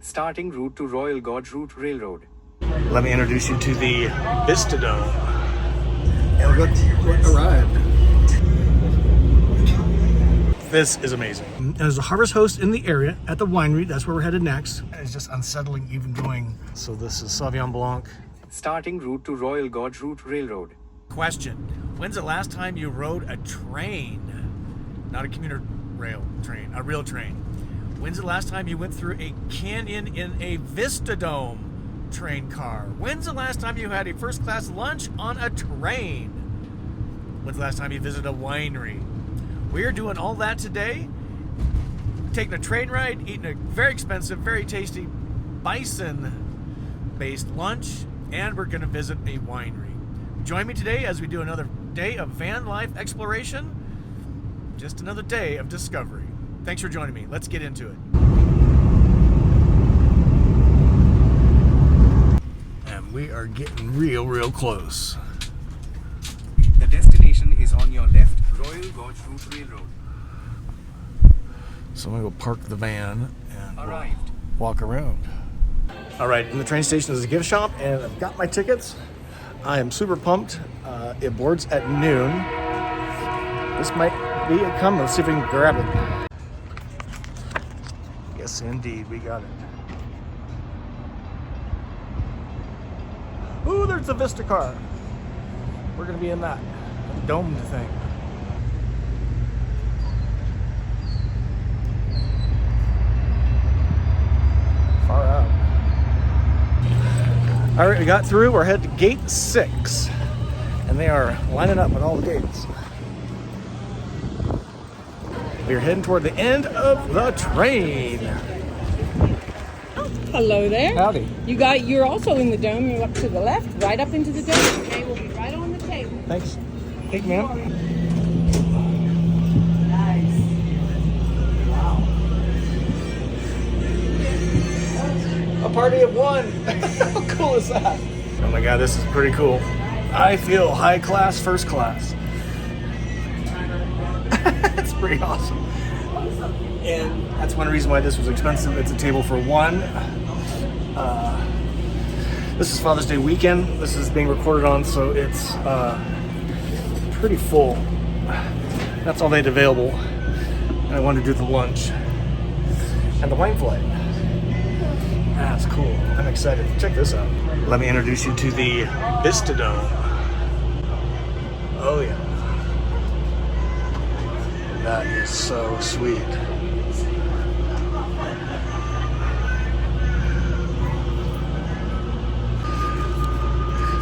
Starting route to Royal Gorge Route Railroad. Let me introduce you to the Vista Dome. And look arrived. This is amazing. And there's a harvest host in the area at the winery. That's where we're headed next. And it's just unsettling even going. So this is Sauvignon Blanc. Starting route to Royal Gorge Route Railroad. Question: when's the last time you rode a train? Not a commuter rail train, a real train. When's the last time you went through a canyon in a Vista Dome train car? When's the last time you had a first class lunch on a train? When's the last time you visited a winery? We are doing all that today. Taking a train ride, eating a very expensive, very tasty bison-based lunch, and we're going to visit a winery. Join me today as we do another day of van life exploration. Just another day of discovery. Thanks for joining me. Let's get into it. And we are getting real close. The destination is on your left, Royal Gorge Route Railroad. So I'm going to go park the van and Arrived. walk around. All right, in the train station is a gift shop, and I've got my tickets. I am super pumped. It boards at noon. This might be a come. Let's see if we can grab it. Yes, indeed, we got it. Ooh, there's the Vista car. We're gonna be in that domed thing. Far out. All right, we got through. We're headed to gate 6, and they are lining up at all the gates. We're heading toward the end of the train. Hello there. Howdy. You're also in the dome. You're up to the left, right up into the dome. Okay, we'll be right on the table. Thanks. Thank you, ma'am. Nice. A party of one. How cool is that? Oh my God, this is pretty cool. I feel high class, first class. It's pretty awesome. And that's one reason why this was expensive. It's a table for one. This is Father's Day weekend. This is being recorded on, so it's pretty full. That's all they had available. And I wanted to do the lunch and the wine flight. That's cool. I'm excited. Check this out. Let me introduce you to the Vista Dome. Oh yeah. That is so sweet.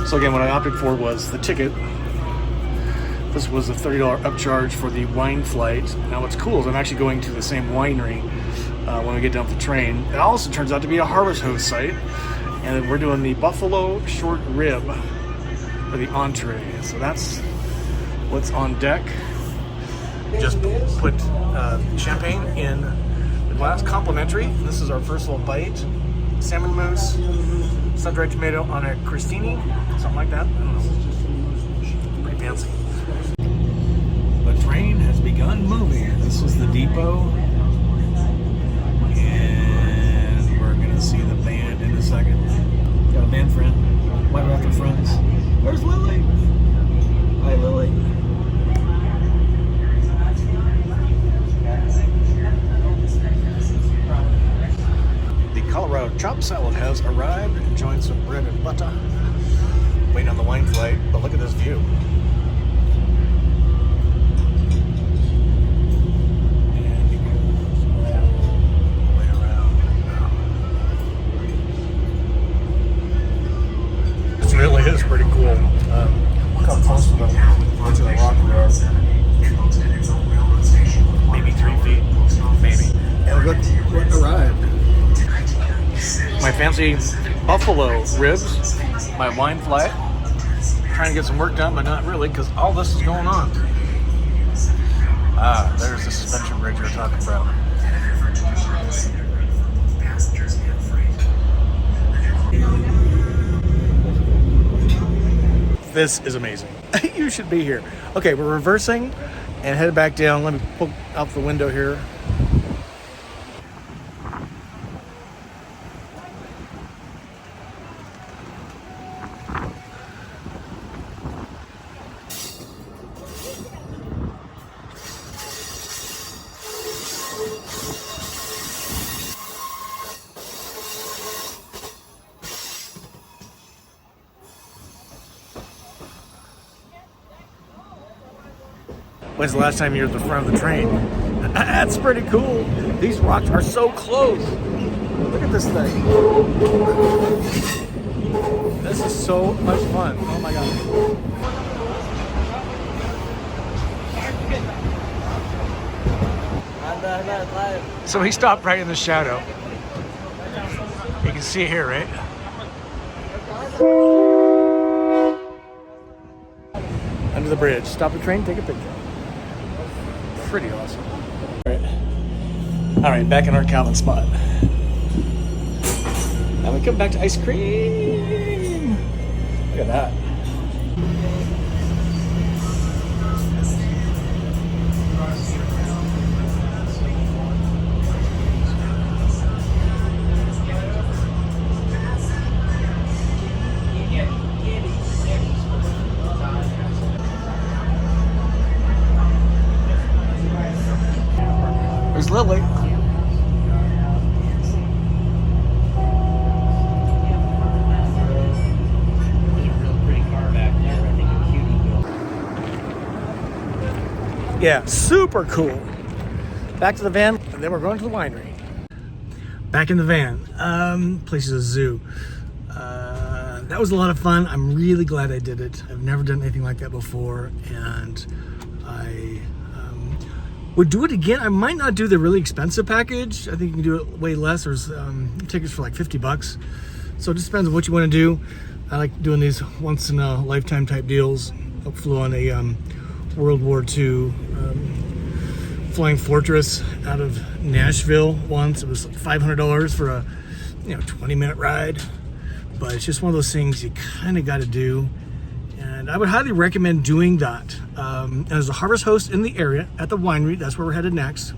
So again, what I opted for was the ticket. This was a $30 upcharge for the wine flight. Now what's cool is I'm actually going to the same winery when we get down the train. It also turns out to be a harvest host site. And we're doing the buffalo short rib for the entree. So that's what's on deck. Just put champagne in the glass, complimentary. This is our first little bite. Salmon mousse, sun-dried tomato on a crostini, something like that. I don't know. Pretty fancy. The train has begun moving. This is the depot. And we're going to see the band in a second. Got a band friend. Why do we have to friends? Where's Lily? Hi, Lily. Colorado chop salad has arrived. Enjoying some bread and butter. Waiting on the wine flight, but look at this view. And it goes all the way around. This really is pretty cool. Look how close to the rock we are. Maybe 3 feet. Maybe. And look arrived. My fancy buffalo ribs, my wine flight. Trying to get some work done, but not really, because all this is going on. Ah, there's the suspension bridge you're talking about. This is amazing. You should be here. Okay, we're reversing and headed back down. Let me poke out the window here. When's the last time you were at the front of the train? That's pretty cool. These rocks are so close. Look at this thing. This is so much fun. Oh my god. So he stopped right in the shadow. You can see it here, right? Under the bridge. Stop the train, take a picture. Pretty awesome. All right, back in our Calvin spot. Now we come back to ice cream. Look at that. There's Lily. Yeah, super cool. Back to the van, and then we're going to the winery. Back in the van. Place is a zoo. That was a lot of fun. I'm really glad I did it. I've never done anything like that before, and I would do it again. I might not do the really expensive package. I think you can do it way less. There's tickets for like $50. So it just depends on what you want to do. I like doing these once in a lifetime type deals. I flew on a World War II Flying Fortress out of Nashville once. It was $500 for a 20-minute ride. But it's just one of those things you kind of got to do. And I would highly recommend doing that. And there's a harvest host in the area at the winery. That's where we're headed next.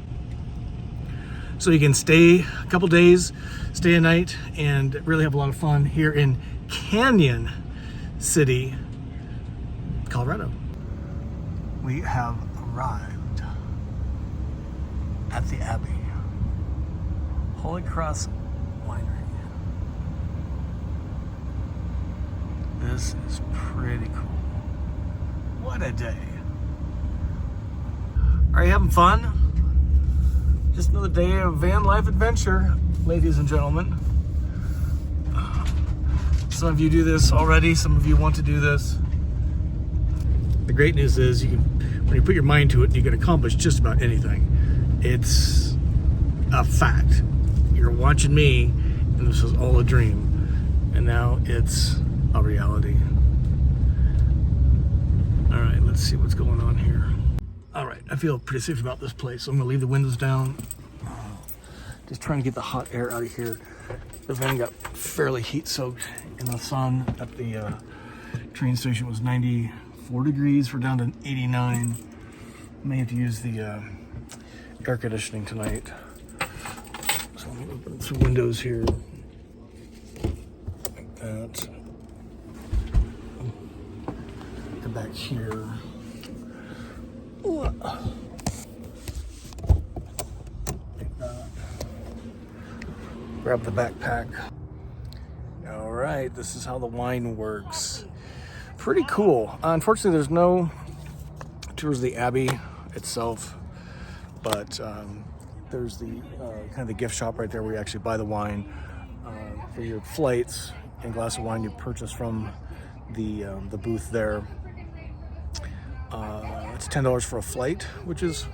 So you can stay a couple days, stay a night, and really have a lot of fun here in Cañon City, Colorado. We have arrived at the Abbey. Holy Cross Winery. This is pretty cool. What a day. Are you having fun? Just another day of van life adventure, ladies and gentlemen. Some of you do this already, some of you want to do this. The great news is you can, when you put your mind to it, you can accomplish just about anything. It's a fact. You're watching me, and this was all a dream. And now it's a reality. All right, let's see what's going on here. All right, I feel pretty safe about this place, so I'm gonna leave the windows down. Just trying to get the hot air out of here. The van got fairly heat soaked in the sun at the train station. It was 94 degrees. We're down to 89. May have to use the air conditioning tonight. So let me open some windows here. Like that. Come back here. Like that. Grab the backpack. All right, this is how the wine works. Pretty cool. Unfortunately, there's no tours of the Abbey itself, but there's the kind of the gift shop right there where you actually buy the wine for your flights and glass of wine you purchase from the booth there. It's $10 for a flight, which is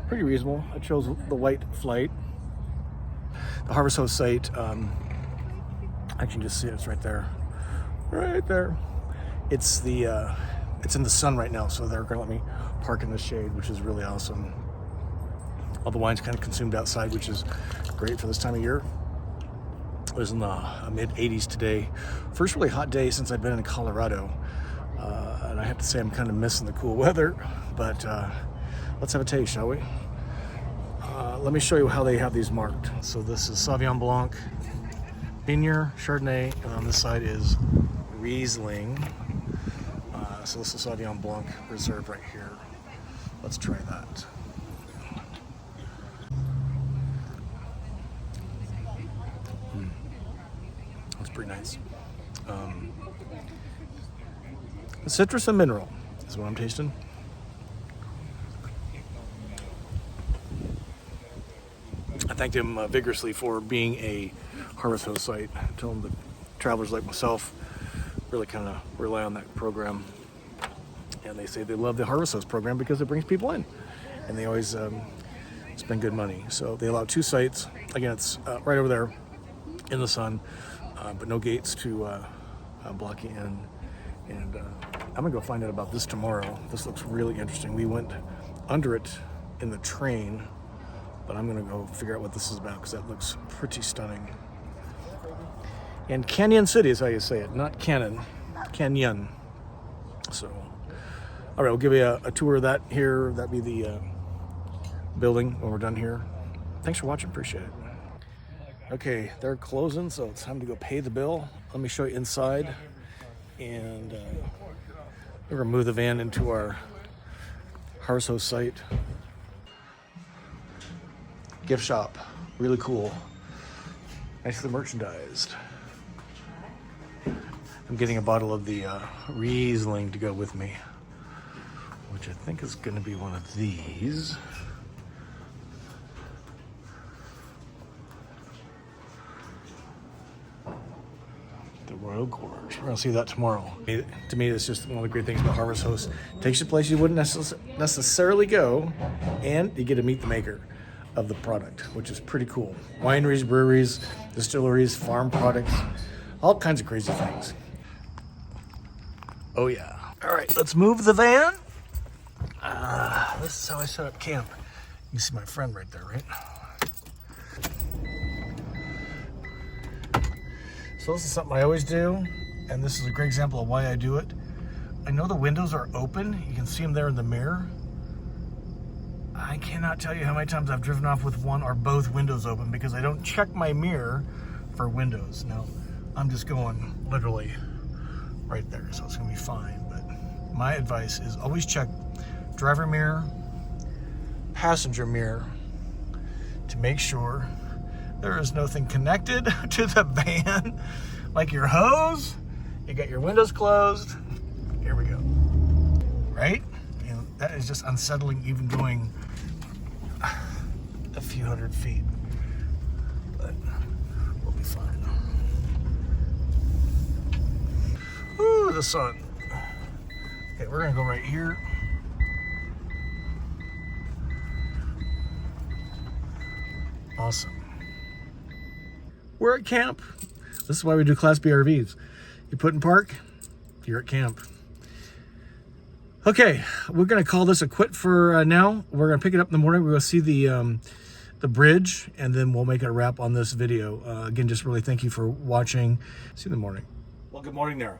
pretty reasonable. I chose the white flight. The Harvest Host site, I can just see it, it's right there. Right there. It's in the sun right now, so they're gonna let me park in the shade, which is really awesome. All the wine's kind of consumed outside, which is great for this time of year. It was in the mid-80s today. First really hot day since I've been in Colorado. And I have to say I'm kind of missing the cool weather, but let's have a taste, shall we? Let me show you how they have these marked. So this is Sauvignon Blanc, Viognier, Chardonnay, and on this side is Riesling. So this is Sauvignon Blanc Reserve right here. Let's try that. That's pretty nice. Citrus and mineral is what I'm tasting. thanked him vigorously for being a harvest host site. I told him that travelers like myself really kind of rely on that program. And they say they love the harvest host program because it brings people in. And they always spend good money. So they allow 2 sites. Again, it's right over there in the sun, but no gates to block you in. And I'm gonna go find out about this tomorrow. This looks really interesting. We went under it in the train, but I'm gonna go figure out what this is about because that looks pretty stunning. And Cañon City is how you say it, not Canon, Cañon. So, all right, we'll give you a tour of that here. That'd be the building when we're done here. Thanks for watching, appreciate it. Okay, they're closing, so it's time to go pay the bill. Let me show you inside. And we're gonna move the van into our harvest host site. Gift shop, really cool. Nicely merchandised. I'm getting a bottle of the Riesling to go with me, which I think is gonna be one of these. The Royal Gorge. We're gonna see that tomorrow. To me, it's just one of the great things about Harvest Host. Takes you places you wouldn't necessarily go, and you get to meet the maker of the product, which is pretty cool. Wineries, breweries, distilleries, farm products, all kinds of crazy things. Oh yeah. All right, let's move the van. This is how I set up camp. You can see my friend right there, right? So this is something I always do, and this is a great example of why I do it. I know the windows are open. You can see them there in the mirror. I cannot tell you how many times I've driven off with one or both windows open because I don't check my mirror for windows. Now, I'm just going literally right there, so it's gonna be fine. But my advice is always check driver mirror, passenger mirror to make sure there is nothing connected to the van, like your hose. You got your windows closed. Here we go. Right? You know, that is just unsettling, even going a few hundred feet. But we'll be fine. Ooh, the sun. Okay, we're gonna go right here. Awesome. We're at camp. This is why we do Class B RVs. You put in park, you're at camp. Okay, we're gonna call this a quit for now. We're gonna pick it up in the morning. We're gonna see the bridge, and then we'll make a wrap on this video. Again, just really thank you for watching. See you in the morning. Well, good morning there.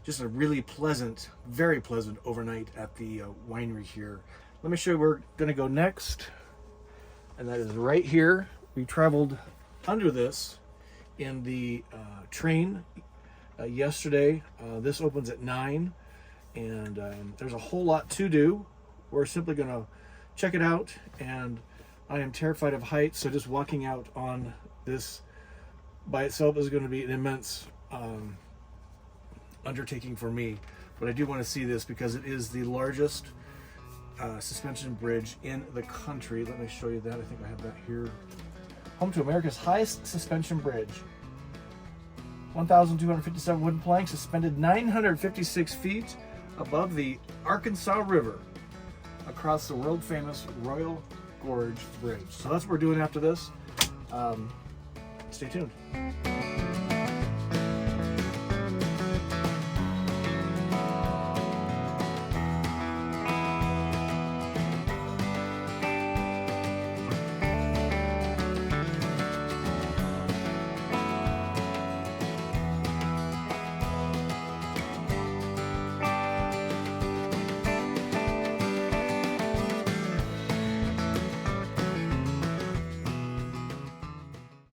Just a really pleasant, very pleasant overnight at the winery here. Let me show you where we're gonna go next. And that is right here. We traveled under this in the train yesterday. This opens at 9, and there's a whole lot to do. We're simply gonna check it out, and I am terrified of heights, so just walking out on this by itself is gonna be an immense undertaking for me. But I do want to see this because it is the largest suspension bridge in the country. Let me show you that. I think I have that here. Home to America's highest suspension bridge. 1,257 wooden planks suspended 956 feet above the Arkansas River across the world famous Royal Gorge Bridge. So that's what we're doing after this. Stay tuned.